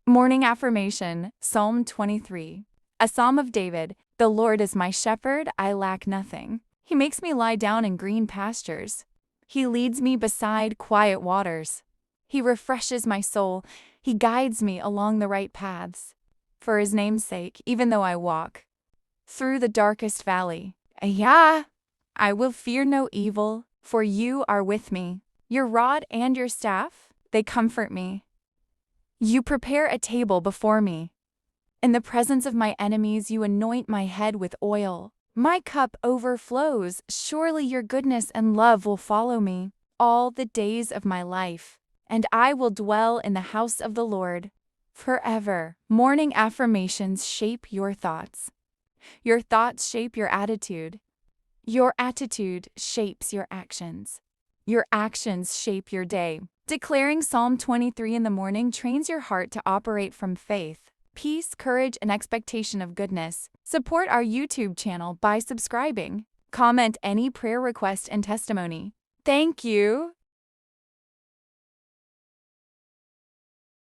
Morning Affirmation, Psalm 23. A Psalm of David. The Lord is my shepherd, I lack nothing. He makes me lie down in green pastures. He leads me beside quiet waters. He refreshes my soul. He guides me along the right paths. For his name's sake, even though I walk through the darkest valley, I will fear no evil, for you are with me. Your rod and your staff, they comfort me. You prepare a table before me. In the presence of my enemies, you anoint my head with oil. My cup overflows. Surely your goodness and love will follow me all the days of my life, and I will dwell in the house of the Lord forever. Morning affirmations shape your thoughts. Your thoughts shape your attitude. Your attitude shapes your actions. Your actions shape your day. Declaring Psalm 23 in the morning trains your heart to operate from faith, peace, courage, and expectation of goodness. Support our YouTube channel by subscribing. Comment any prayer request and testimony. Thank you.